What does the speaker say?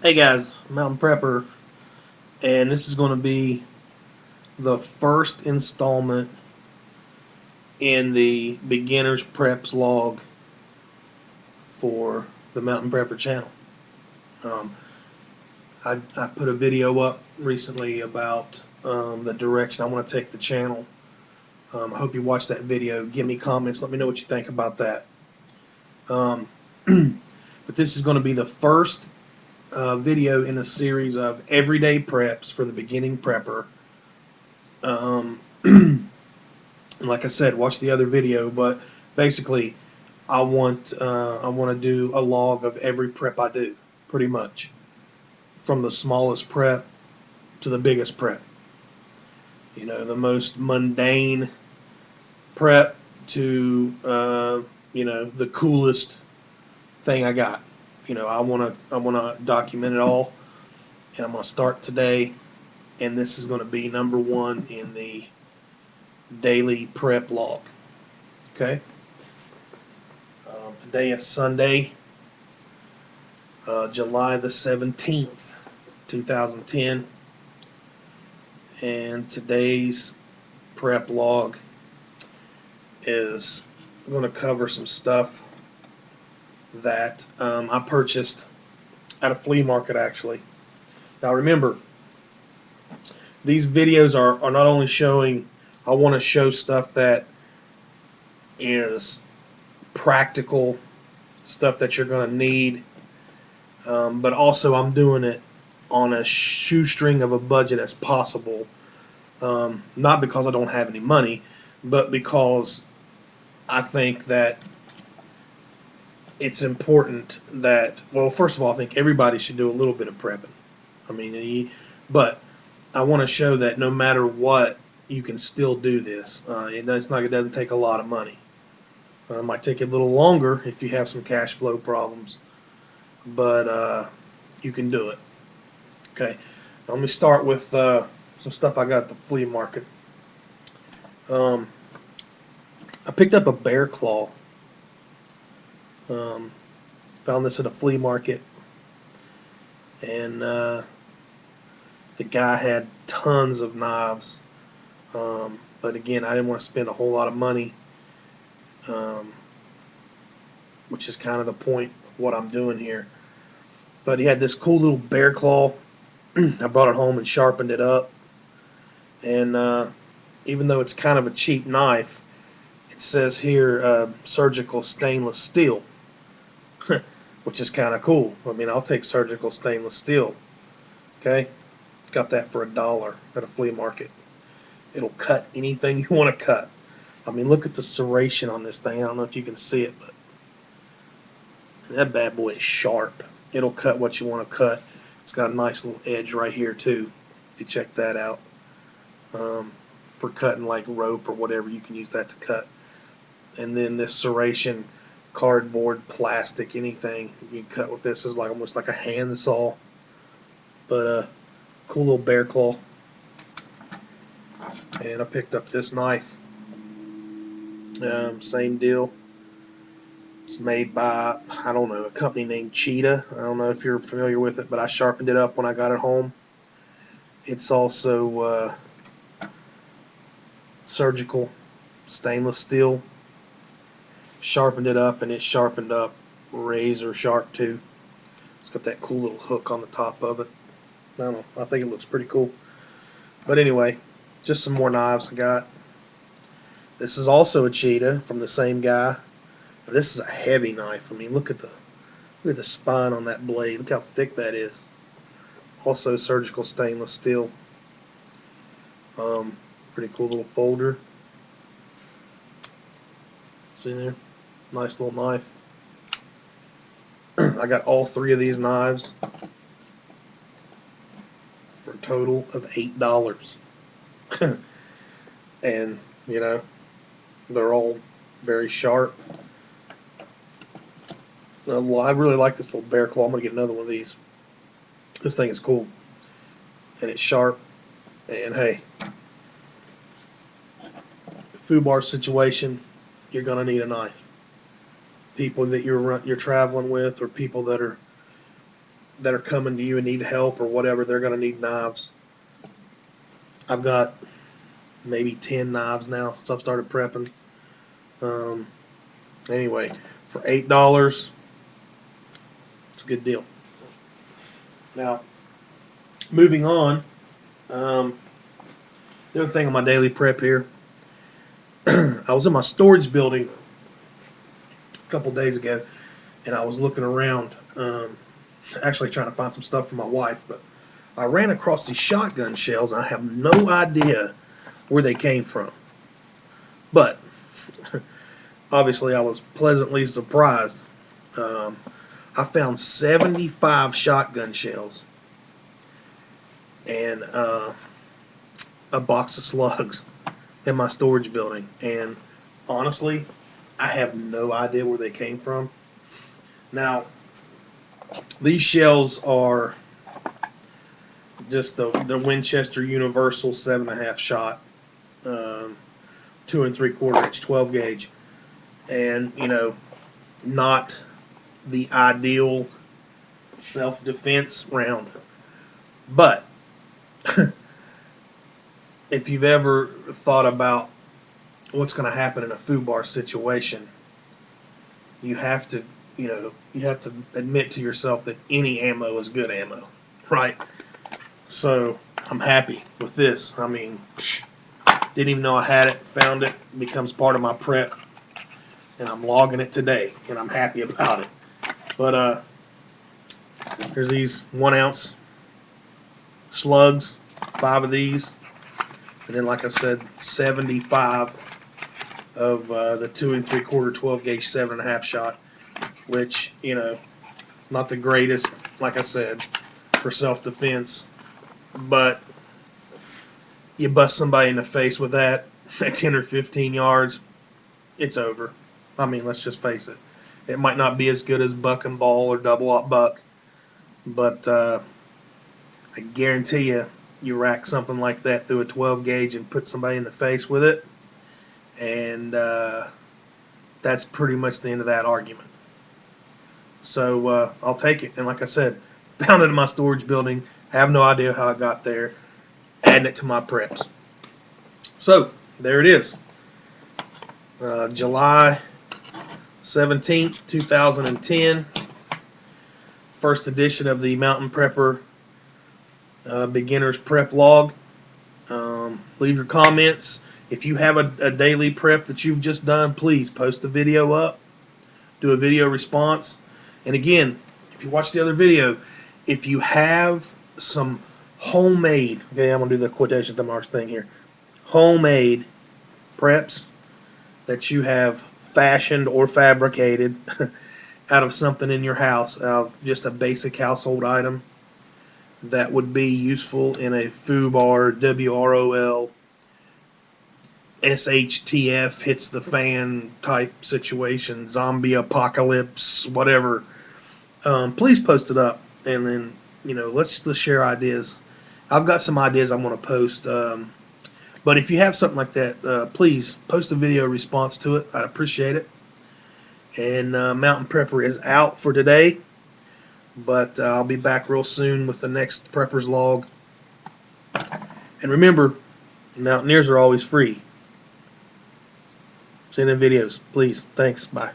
Hey guys, Mountain Prepper, and this is going to be the first installment in the Beginner's Preps log for the Mountain Prepper channel. Um, I put a video up recently about the direction I want to take the channel. I hope you watched that video. Give me comments. Let me know what you think about that. Um, but this is going to be the first video in a series of everyday preps for the beginning prepper. And like I said, watch the other video, but basically, I want to do a log of every prep I do, pretty much, from the smallest prep to the biggest prep. You know, the most mundane prep to the coolest thing I got. You know, I want to document it all, and I'm going to start today, and this is going to be number one in the daily prep log. Okay. Today is Sunday, July the 17th, 2010, and today's prep log is going to cover some stuff that I purchased at a flea market, actually. Now remember, these videos are not only showing, I want to show stuff that is practical, stuff that you're going to need, but also I'm doing it on a shoestring of a budget as possible. Not because I don't have any money, but because I think that it's important that, well, first of all, I think everybody should do a little bit of prepping. I mean, but I want to show that no matter what, you can still do this. It doesn't take a lot of money. It might take a little longer if you have some cash flow problems, but you can do it. Okay, now let me start with some stuff I got at the flea market. I picked up a bear claw. Found this at a flea market, and the guy had tons of knives. But again, I didn't want to spend a whole lot of money, which is kind of the point of what I'm doing here. But he had this cool little bear claw. I brought it home and sharpened it up. And even though it's kind of a cheap knife, it says here surgical stainless steel, which is kind of cool. I mean, I'll take surgical stainless steel. Okay, got that for $1 at a flea market. It'll cut anything you want to cut. I mean, look at the serration on this thing. I don't know if you can see it, but that bad boy is sharp. It'll cut what you want to cut. It's got a nice little edge right here too, if you check that out. For cutting like rope or whatever, you can use that to cut. And then this serration, cardboard, plastic, anything you can cut with this is like almost like a hand saw. But cool little bear claw. And I picked up this knife. Same deal. It's made by, I don't know, a company named Cheetah. I don't know if you're familiar with it, but I sharpened it up when I got it home. It's also surgical stainless steel. Sharpened it up, and it sharpened up razor sharp too. It's got that cool little hook on the top of it. I don't know, I think it looks pretty cool. But anyway, just some more knives I got. This is also a Cheetah from the same guy. This is a heavy knife. I mean, look at the spine on that blade. Look how thick that is. Also surgical stainless steel. Pretty cool little folder. See there? Nice little knife. I got all three of these knives for a total of $8. And, you know, they're all very sharp. Well, I really like this little bear claw. I'm going to get another one of these. This thing is cool. And it's sharp. And hey, foobar situation, you're going to need a knife. People that you're traveling with, or people that are that are coming to you and need help or whatever, they're going to need knives. I've got maybe 10 knives now since I've started prepping. Anyway, for $8, it's a good deal. Now, moving on, the other thing on my daily prep here, I was in my storage building a couple days ago, and I was looking around, actually trying to find some stuff for my wife, but I ran across these shotgun shells, and I have no idea where they came from. But obviously, I was pleasantly surprised. I found 75 shotgun shells and a box of slugs in my storage building. And honestly, I have no idea where they came from. Now, these shells are just the Winchester Universal 7.5 shot, 2 3/4 inch 12 gauge, and not the ideal self-defense round. But if you've ever thought about what's going to happen in a FUBAR situation, you have to admit to yourself that any ammo is good ammo, right? So I'm happy with this. I mean, didn't even know I had it, found it, becomes part of my prep, and I'm logging it today, and I'm happy about it. But there's these 1 ounce slugs, 5 of these, and then, like I said, 75 of the 2 3/4 12 gauge 7.5 shot, which not the greatest, like I said, for self-defense, but you bust somebody in the face with that at 10 or 15 yards, it's over. I mean, let's just face it. It might not be as good as buck and ball or double-aught buck, but I guarantee you rack something like that through a 12 gauge and put somebody in the face with it, and that's pretty much the end of that argument. So I'll take it. And like I said, found it in my storage building. I have no idea how it got there. Adding it to my preps. So there it is. July 17th, 2010. First edition of the Mountain Prepper Beginner's Prep Log. Leave your comments. If you have a daily prep that you've just done, please post the video up. Do a video response. And again, if you watch the other video, if you have some homemade, okay, I'm going to do the quotation marks thing here, homemade preps that you have fashioned or fabricated out of something in your house, out of just a basic household item that would be useful in a FUBAR, WROL, SHTF hits the fan type situation, zombie apocalypse, whatever, please post it up, and then let's share ideas. I've got some ideas I want to post, but if you have something like that, please post a video response to it. I'd appreciate it. And Mountain Prepper is out for today, but I'll be back real soon with the next Prepper's Log. And remember, mountaineers are always free. Send in videos, please. Thanks. Bye.